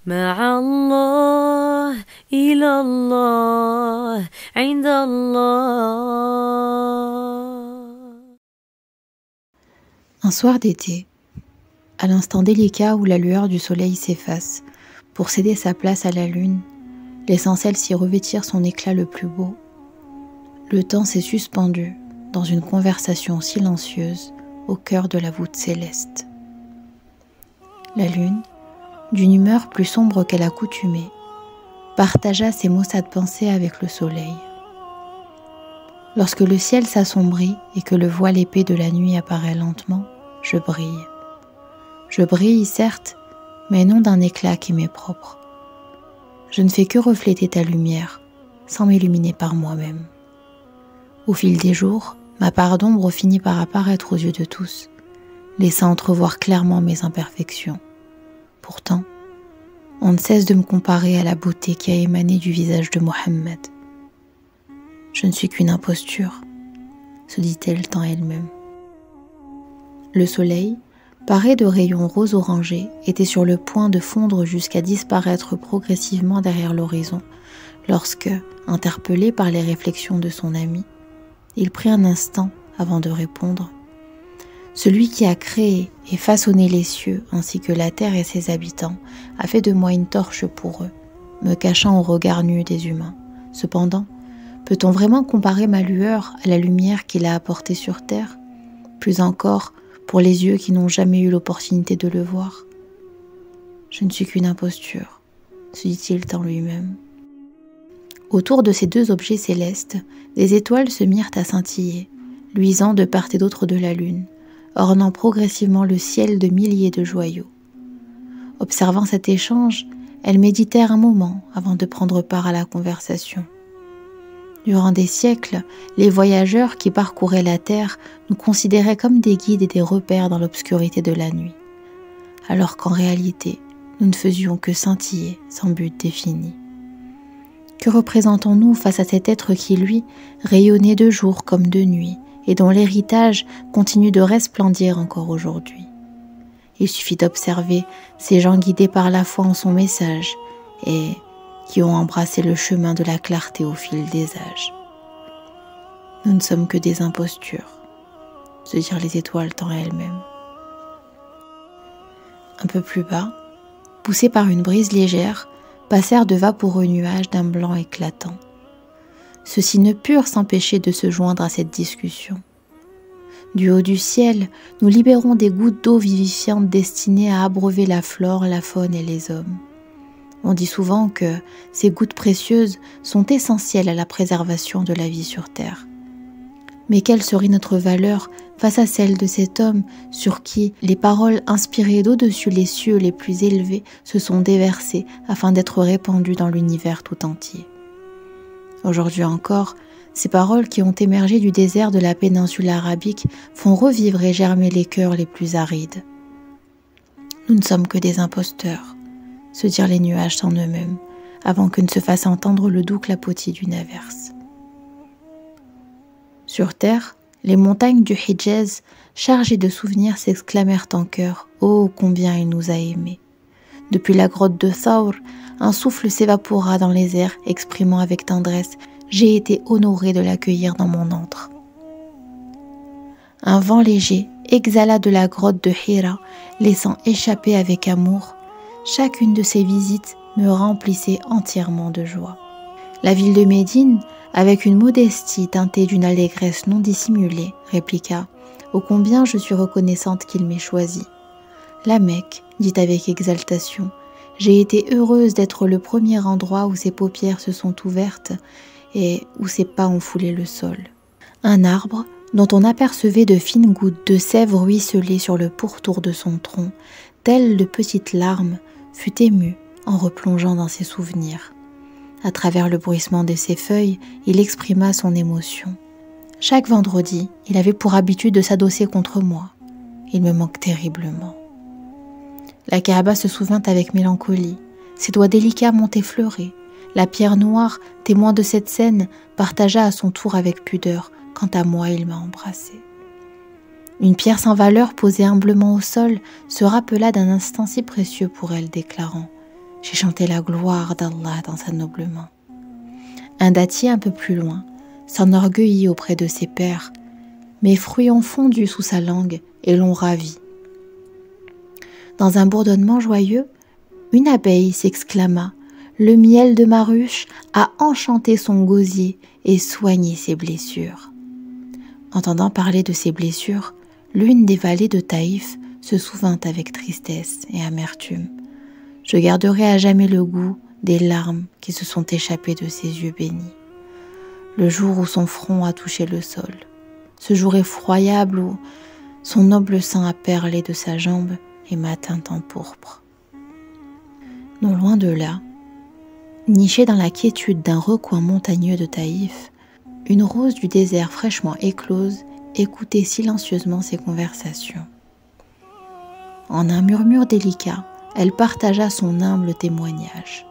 مع الله إلى الله عند الله. Un soir d'été, à l'instant délicat où la lueur du soleil s'efface pour céder sa place à la lune, laissant celle-ci revêtir son éclat le plus beau, le temps s'est suspendu dans une conversation silencieuse au cœur de la voûte céleste. La lune, d'une humeur plus sombre qu'à l'accoutumée, partagea ses maussades pensées avec le soleil. Lorsque le ciel s'assombrit et que le voile épais de la nuit apparaît lentement, je brille. Je brille, certes, mais non d'un éclat qui m'est propre. Je ne fais que refléter ta lumière, sans m'illuminer par moi-même. Au fil des jours, ma part d'ombre finit par apparaître aux yeux de tous, laissant entrevoir clairement mes imperfections. Pourtant, on ne cesse de me comparer à la beauté qui a émané du visage de Mohammed. Je ne suis qu'une imposture, se dit-elle en elle-même. Le soleil, paré de rayons rose orangés, était sur le point de fondre jusqu'à disparaître progressivement derrière l'horizon, lorsque, interpellé par les réflexions de son ami, il prit un instant avant de répondre. Celui qui a créé et façonné les cieux ainsi que la terre et ses habitants a fait de moi une torche pour eux, me cachant au regard nu des humains. Cependant, peut-on vraiment comparer ma lueur à la lumière qu'il a apportée sur terre? Plus encore, pour les yeux qui n'ont jamais eu l'opportunité de le voir. Je ne suis qu'une imposture, se dit-il en lui-même. Autour de ces deux objets célestes, des étoiles se mirent à scintiller, luisant de part et d'autre de la lune, ornant progressivement le ciel de milliers de joyaux. Observant cet échange, elles méditèrent un moment avant de prendre part à la conversation. Durant des siècles, les voyageurs qui parcouraient la terre nous considéraient comme des guides et des repères dans l'obscurité de la nuit, alors qu'en réalité, nous ne faisions que scintiller sans but défini. Que représentons-nous face à cet être qui, lui, rayonnait de jour comme de nuit et dont l'héritage continue de resplendir encore aujourd'hui? Il suffit d'observer ces gens guidés par la foi en son message et qui ont embrassé le chemin de la clarté au fil des âges. Nous ne sommes que des impostures, se dirent les étoiles en elles-mêmes. Un peu plus bas, poussés par une brise légère, passèrent de vaporeux nuages d'un blanc éclatant. Ceux-ci ne purent s'empêcher de se joindre à cette discussion. Du haut du ciel, nous libérons des gouttes d'eau vivifiantes destinées à abreuver la flore, la faune et les hommes. On dit souvent que ces gouttes précieuses sont essentielles à la préservation de la vie sur terre. Mais quelle serait notre valeur face à celle de cet homme sur qui les paroles inspirées d'au-dessus les cieux les plus élevés se sont déversées afin d'être répandues dans l'univers tout entier? Aujourd'hui encore, ces paroles qui ont émergé du désert de la péninsule arabique font revivre et germer les cœurs les plus arides. Nous ne sommes que des imposteurs, se dirent les nuages en eux-mêmes, avant que ne se fasse entendre le doux clapotis d'une averse. Sur terre, les montagnes du Hijaz, chargées de souvenirs, s'exclamèrent en chœur « Oh, combien il nous a aimés !» Depuis la grotte de Thawr, un souffle s'évapora dans les airs, exprimant avec tendresse « J'ai été honoré de l'accueillir dans mon antre ». Un vent léger exhala de la grotte de Hira, laissant échapper avec amour. Chacune de ces visites me remplissait entièrement de joie. La ville de Médine, avec une modestie teintée d'une allégresse non dissimulée, répliqua « Ô combien je suis reconnaissante qu'il m'ait choisi !» La Mecque, dit avec exaltation, « J'ai été heureuse d'être le premier endroit où ses paupières se sont ouvertes et où ses pas ont foulé le sol. » Un arbre, dont on apercevait de fines gouttes de sève ruisseler sur le pourtour de son tronc, telles de petites larmes, fut ému en replongeant dans ses souvenirs. À travers le bruissement de ses feuilles, il exprima son émotion. Chaque vendredi, il avait pour habitude de s'adosser contre moi. Il me manque terriblement. La Kaaba se souvint avec mélancolie. Ses doigts délicats m'ont effleuré. La pierre noire, témoin de cette scène, partagea à son tour avec pudeur. Quant à moi, il m'a embrassée. Une pierre sans valeur posée humblement au sol se rappela d'un instant si précieux pour elle, déclarant J'ai chanté la gloire d'Allah dans sa noble main. Un dattier un peu plus loin s'enorgueillit auprès de ses pairs. Mes fruits ont fondu sous sa langue et l'ont ravi. Dans un bourdonnement joyeux, une abeille s'exclama « Le miel de ma ruche a enchanté son gosier et soigné ses blessures. » Entendant parler de ses blessures, l'une des vallées de Taïf se souvint avec tristesse et amertume. Je garderai à jamais le goût des larmes qui se sont échappées de ses yeux bénis. Le jour où son front a touché le sol, ce jour effroyable où son noble sang a perlé de sa jambe et m'a teint en pourpre. Non loin de là, nichée dans la quiétude d'un recoin montagneux de Taïf, une rose du désert fraîchement éclose écoutait silencieusement ces conversations. En un murmure délicat, elle partagea son humble témoignage.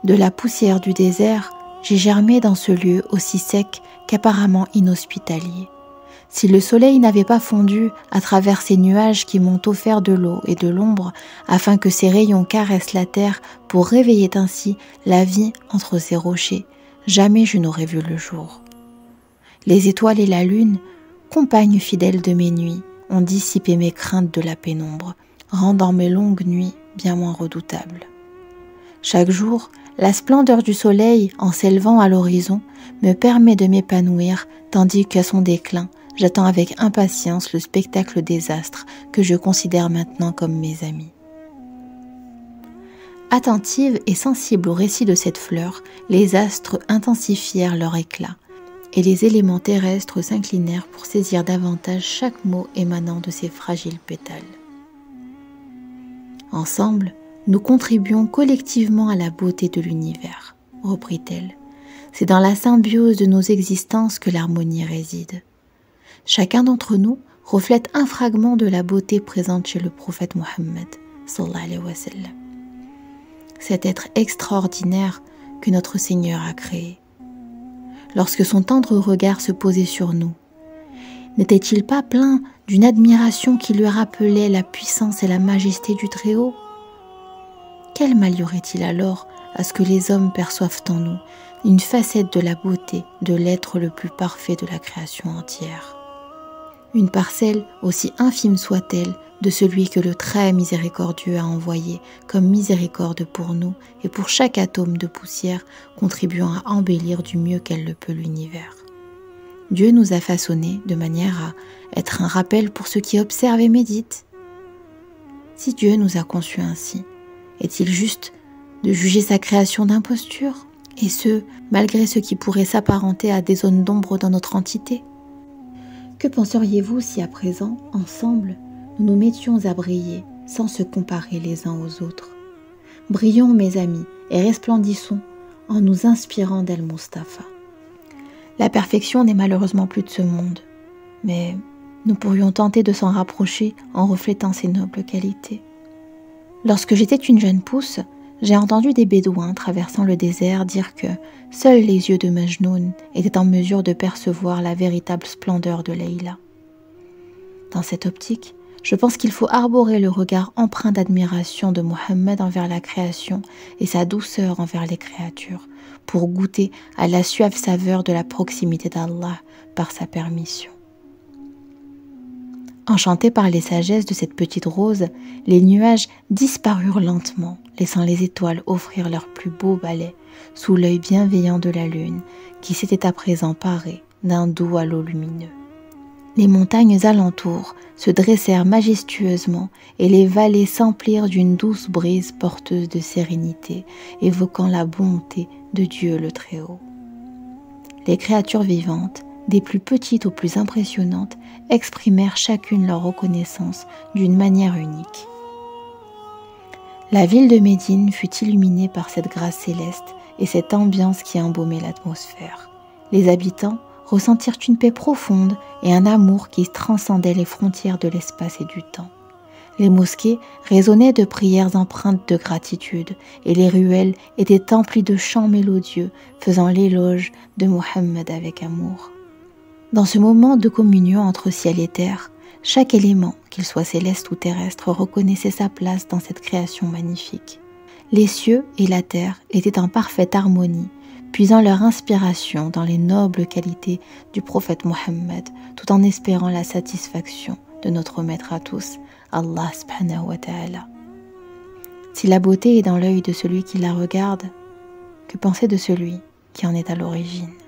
De la poussière du désert, j'ai germé dans ce lieu aussi sec qu'apparemment inhospitalier. Si le soleil n'avait pas fondu à travers ces nuages qui m'ont offert de l'eau et de l'ombre, afin que ces rayons caressent la terre pour réveiller ainsi la vie entre ces rochers, jamais je n'aurais vu le jour. Les étoiles et la lune, compagnes fidèles de mes nuits, ont dissipé mes craintes de la pénombre, rendant mes longues nuits bien moins redoutables. Chaque jour, la splendeur du soleil, en s'élevant à l'horizon, me permet de m'épanouir, tandis qu'à son déclin, j'attends avec impatience le spectacle des astres que je considère maintenant comme mes amis. Attentive et sensible au récit de cette fleur, les astres intensifièrent leur éclat, et les éléments terrestres s'inclinèrent pour saisir davantage chaque mot émanant de ces fragiles pétales. Ensemble, nous contribuons collectivement à la beauté de l'univers, reprit-elle. C'est dans la symbiose de nos existences que l'harmonie réside. Chacun d'entre nous reflète un fragment de la beauté présente chez le prophète Mohammed, sallallahu alayhi wa sallam. Cet être extraordinaire que notre Seigneur a créé. Lorsque son tendre regard se posait sur nous, n'était-il pas plein d'une admiration qui lui rappelait la puissance et la majesté du Très-Haut? Quel mal y aurait-il alors à ce que les hommes perçoivent en nous une facette de la beauté de l'être le plus parfait de la création entière? Une parcelle, aussi infime soit-elle, de celui que le très miséricordieux a envoyé comme miséricorde pour nous et pour chaque atome de poussière contribuant à embellir du mieux qu'elle le peut l'univers. Dieu nous a façonnés de manière à être un rappel pour ceux qui observent et méditent. Si Dieu nous a conçus ainsi, est-il juste de juger sa création d'imposture, et ce, malgré ce qui pourrait s'apparenter à des zones d'ombre dans notre entité? Que penseriez-vous si à présent, ensemble, nous nous mettions à briller sans se comparer les uns aux autres? Brillons, mes amis, et resplendissons en nous inspirant d'Al-Mustafa. La perfection n'est malheureusement plus de ce monde, mais nous pourrions tenter de s'en rapprocher en reflétant ses nobles qualités. Lorsque j'étais une jeune pousse, j'ai entendu des bédouins traversant le désert dire que seuls les yeux de Majnoun étaient en mesure de percevoir la véritable splendeur de Leïla. Dans cette optique, je pense qu'il faut arborer le regard empreint d'admiration de Mohammed envers la création et sa douceur envers les créatures, pour goûter à la suave saveur de la proximité d'Allah par sa permission. Enchantés par les sagesses de cette petite rose, les nuages disparurent lentement, laissant les étoiles offrir leur plus beau ballet sous l'œil bienveillant de la lune, qui s'était à présent parée d'un doux halo lumineux. Les montagnes alentour se dressèrent majestueusement et les vallées s'emplirent d'une douce brise porteuse de sérénité, évoquant la bonté de Dieu le Très-Haut. Les créatures vivantes, des plus petites aux plus impressionnantes, exprimèrent chacune leur reconnaissance d'une manière unique. La ville de Médine fut illuminée par cette grâce céleste et cette ambiance qui embaumait l'atmosphère. Les habitants ressentirent une paix profonde et un amour qui transcendait les frontières de l'espace et du temps. Les mosquées résonnaient de prières empreintes de gratitude et les ruelles étaient emplies de chants mélodieux faisant l'éloge de Mohammed avec amour. Dans ce moment de communion entre ciel et terre, chaque élément, qu'il soit céleste ou terrestre, reconnaissait sa place dans cette création magnifique. Les cieux et la terre étaient en parfaite harmonie, puisant leur inspiration dans les nobles qualités du prophète Mohammed, tout en espérant la satisfaction de notre maître à tous, Allah subhanahu wa ta'ala. Si la beauté est dans l'œil de celui qui la regarde, que penser de celui qui en est à l'origine?